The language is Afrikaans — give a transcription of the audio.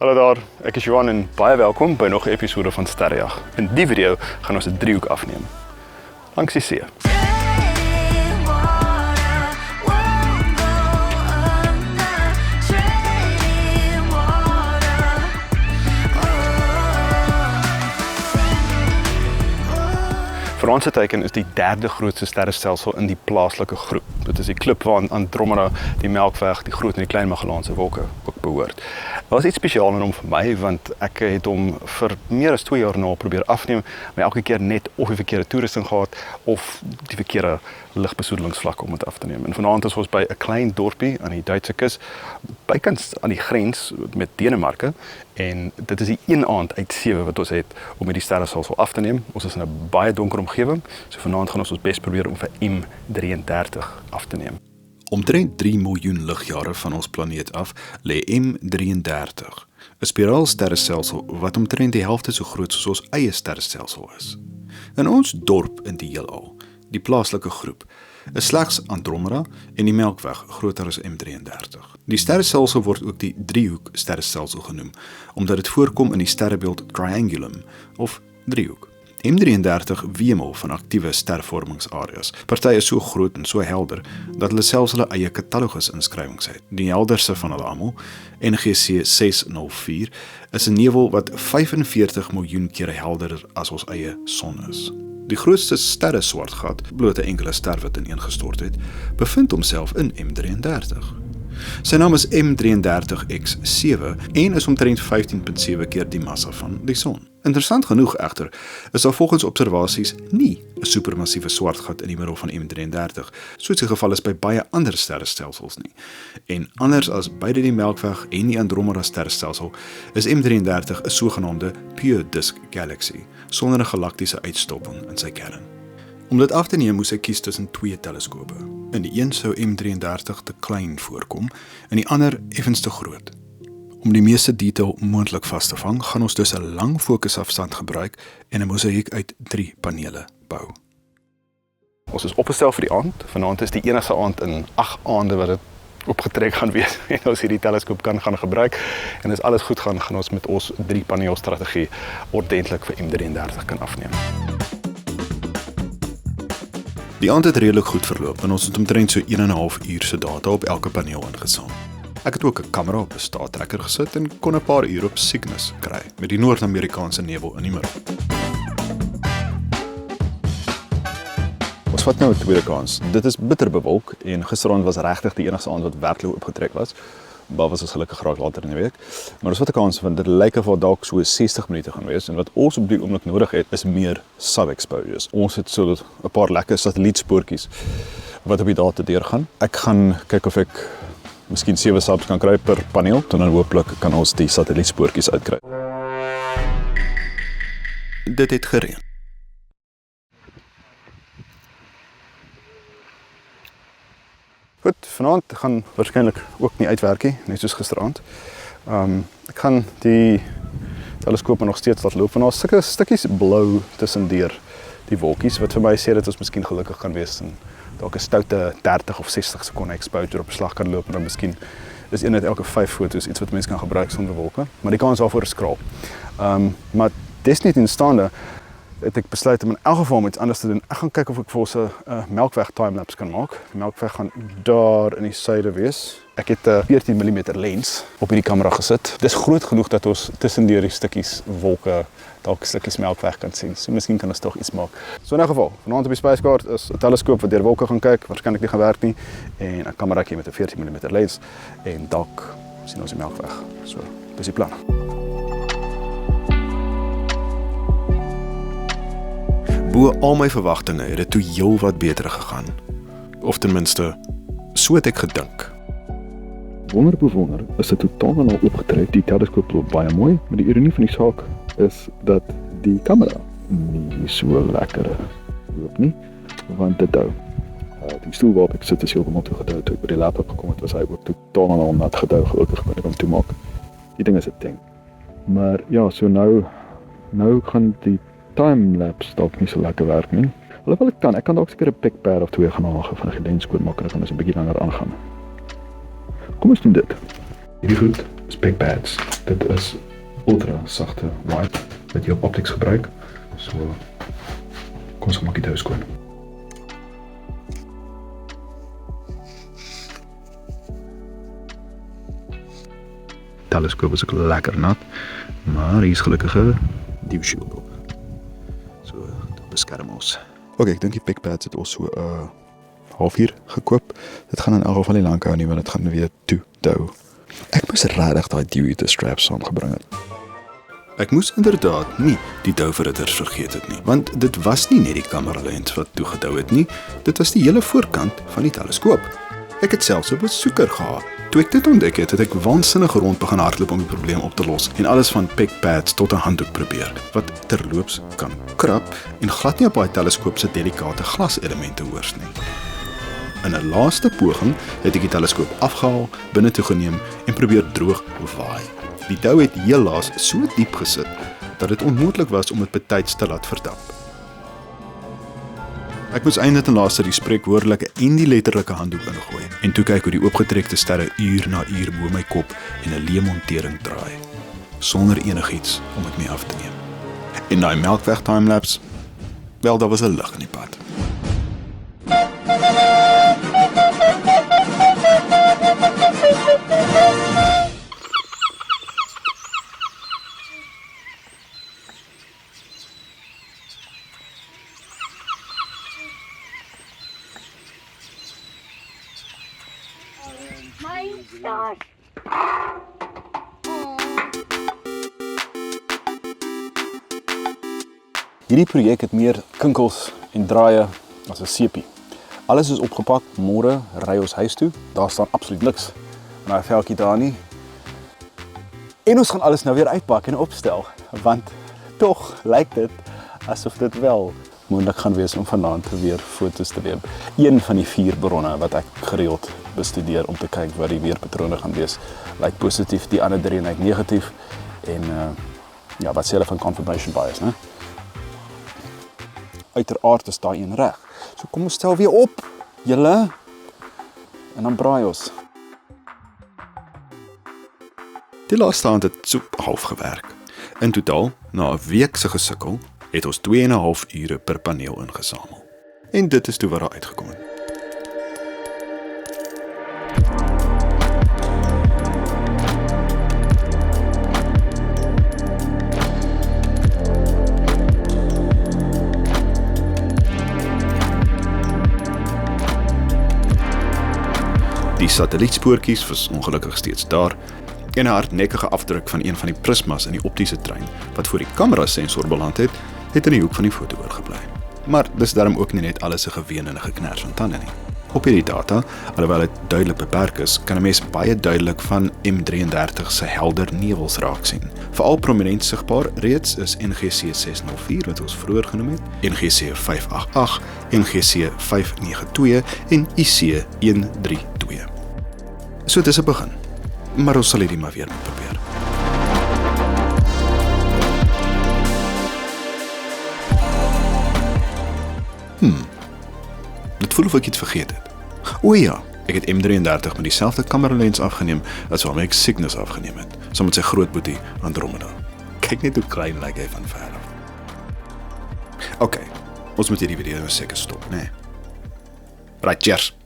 Hallo daar, ek is Johan en baie welkom by nog 'n episode van Sterrejag. In die video gaan ons 'n driehoek afneem langs die see. Franse teiken is die derde grootste sterrestelsel in die plaaslike groep. Dit is die klip waar Andromeda, die Melkweg, die Groot en die Klein Magellaanse wolke ook behoort. Dit was iets spesiaal in hom vir my, want ek het hom vir meer as 2 jaar na probeer afneem, maar elke keer net of die verkeerde toerusting gehad, of die verkeerde ligbesoedelingsvlak om dit af te neem. En vanaand is ons by 'n klein dorpie aan die Duitse kus, bykans aan die grens met Denemarke, en dit is die een aand uit 7 wat ons het om hierdie sterrestelsel af te neem. Ons is in 'n baie donker omgewing, so vanaand gaan ons ons bes probeer om vir M33 af te neem. Omtrent 3 miljoen ligjare van ons planeet af lê M33, 'n spiraalsterrestelsel wat omtrent die helfte so groot soos ons eie sterrestelsel is. In ons dorp in die heelal, die plaaslike groep, is slegs Andromeda en die Melkweg groter as M33. Die sterrestelsel word ook die driehoek sterrestelsel genoem, omdat dit voorkom in die sterrebeeld Triangulum of driehoek. M33 wemel van aktiewe stervormingsareas. Party is so groot en so helder dat hulle selfs hulle eie katalogus inskrywings het. Die helderste van hulle almal, NGC 604, is 'n nevel wat 45 miljoen kere helderder as ons eie son is. Die grootste sterreswart gat, bloot 'n enkele ster wat ineengestort het, bevind homself in M33. Sy naam is M33X7 en is omtrent 15.7 keer die massa van die son. Interessant genoeg egter, is daar volgens observasies nie 'n supermassiewe swart gat in die middel van M33, soos die geval is by baie ander sterrestelsels nie. En anders as beide die Melkweg en die Andromeda sterrestelsel, is M33 'n sogenaamde pure disk galaxy, sonder 'n galaktiese uitstopping in sy kern. Om dit af te neem moes ek kies tussen 2 teleskope. In die een sou M33 te klein voorkom, en die ander effens te groot. Om die meeste detail moontlik vas te vang, gaan ons dus 'n lang fokusafstand gebruik en 'n mosaïek uit 3 panele bou. Ons is opgestel vir die aand. Vanaand is die enigste aand in 8 aande wat dit opgetrek gaan wees en ons hierdie teleskoop kan gaan gebruik. En as alles goed gaan ons met ons 3 paneel strategie ordentlik vir M33 kan afneem. Die aand het redelik goed verloop en ons het omtrent so 1,5 uur se data op elke paneel ingesaam. Ek het ook 'n kamera op 'n staattrekker gesit en kon 'n paar uur op Cygnus kry, met die Noord-Amerikaanse nevel in die middel. Ons vat nou 'n tweede kans. Dit is bitter bewolk en gisteraand was regtig die enigste aand wat werklik opgetrek was. Behalwe was ons gelukkig graag later in die week. Maar ons vat 'n kans want dit lyk of dalk so 60 minute gaan wees en wat ons op die oomblik nodig het is meer sub-exposures. Ons het so 'n paar lekker satellietspoortjies wat op die data deurgaan. Ek gaan kyk of ek miskien 7 subs kan kry per paneel, en dan hooplik kan ons die satellietspoortjies uitkry. Dit het gereën. Goed, vanaand gaan waarskynlik ook nie uitwerk nie, net soos gisteraand. Ek gaan die teleskoop nog steeds laat loop, en daar's sulke stukkies blou tussendeur die wolkies, wat vir my sê dat ons miskien gelukkig gaan wees en dalk 'n stoute 30 of 60 sekonde exposure op 'n slag kan loop, en dan miskien is een uit elke 5 foto's iets wat mense kan gebruik sonder wolke, maar die kans daarvoor is skraal. Maar desniettenstaande het ek besluit om in elk geval iets anders te doen. Ek gaan kyk of ek vir ons 'n Melkweg timelapse kan maak. Die Melkweg gaan daar in die suide wees. Ek het 'n 14 mm lens op hierdie kamera gesit. Dis groot genoeg dat ons tussendeur die stukkies wolke, dalk stukkies Melkweg kan sien. So miskien kan ons tog iets maak. So in elk geval, vanaand op die spyskaart is 'n teleskoop wat deur wolke gaan kyk, waarskynlik nie gaan werk nie, en 'n kameraatjie met 'n 14 mm lens, en dalk sien ons die Melkweg. So, dis die plan. Bo al my verwagtinge het dit toe heel wat beter gegaan. Of ten minste, so het ek gedink. Wonder is dit totaal en al opgetrek. Die teleskoop loop baie mooi, maar die ironie van die saak is dat die kamera nie so lekker loop nie, want dit hou. Die stoel waarop ek sit is heeltemal toegedou. Toe ek by die laptop gekom het, was hy ook totaal en al nat gedou. Gelukkig kon ek hom toemaak. Die ding is 'n ding. Maar ja, so nou gaan die timelapse dalk nie so lekker werk nie. Alhoewel ek kan dalk seker 'n pikpad of 2 gaan haal van die lens skoonmaak en dan kan ons 'n bietjie langer aangaan. Kom ons doen dit. Hierdie goed is PicPads. Dit is ultra sagte wipe wat jy op optics gebruik. So kom ons maak dit nou skoon. Teleskoop is ook lekker nat, maar hier is gelukkig 'n dew shield op. So, dit beskerm ons. Ok, ek dink die PicPads het ons so 'n halfuur gekoop. Dit gaan in elk geval nie lank hou nie, want dit gaan weer toe dou. Ek moes regtig daai Dewey straps saamgebring het. Ek moes inderdaad nie die douverritters vergeet het nie, want dit was nie net die kameralens wat toegedou het nie, dit was die hele voorkant van die teleskoop. Ek het selfs 'n besoeker gehad. Toe ek dit ontdek het, het ek waansinnig rond begin hardloop om die probleem op te los en alles van PicPads tot 'n handdoek probeer, wat terloops kan krap en glad nie op daai teleskoop se delikate glaselemente hoors nie. In 'n laaste poging het ek die teleskoop afgehaal, binne toe geneem en probeer droog waai. Die dou het helaas so diep gesit dat dit onmoontlik was om dit betyds te laat verdamp. Ek moes eintlik ten laaste die spreekwoordelike en die letterlike handdoek ingooi en toe kyk hoe die oopgetrekte sterre uur na uur bo my kop en 'n leemontering draai, sonder enigiets om dit mee af te neem. En daai Melkweg timelapse, wel, daar was 'n lig in die pad. My stars. Hierdie projek het meer kinkels en draaie as 'n sepie. Alles is opgepak, môre ry ons huis toe. Daar staan absoluut niks in daai veldjie daar nie. En ons gaan alles nou weer uitpak en opstel, want tog lyk dit asof dit wel moontlik gaan wees om vanaand weer foto's te neem. Een van die 4 bronne wat ek gereeld bestudeer om te kyk wat die weerpatrone gaan wees, lyk positief, die ander 3 lyk negatief en ja, wat sê hulle van confirmation bias, né? Uiteraard is daai een reg. So kom ons stel weer op, julle, en dan braai ons. Die laaste aand het so half gewerk. In totaal, na 'n week se gesukkel, het ons 2,5 ure per paneel ingesamel. En dit is toe wat daar uitgekom het. Die satellietspoortjies was ongelukkig steeds daar en 'n hardnekkige afdruk van een van die prismas in die optiese trein wat voor die kamera sensor beland het, het in die hoek van die foto oorgebly. Maar dis daarom ook nie net alles 'n geween en 'n geknars van tande nie. Op hierdie data, alhoewel dit duidelik beperk is, kan 'n mens baie duidelik van M33 se helder nevels raak sien. Veral prominent sigbaar reeds is NGC 604 wat ons vroeër genoem het, NGC 588, NGC 592 en IC 132. So dis 'n begin, maar ons sal hierdie maar weer moet probeer. Dit voel of ek iets vergeet het. O ja, ek het M33 met dieselfde kameralens afgeneem as waarmee ek Cygnus afgeneem het, saam met sy groot boetie Andromeda. Kyk net hoe klein lyk hy van ver af. Okay, ons moet hierdie video seker stop, né? Right, cheers.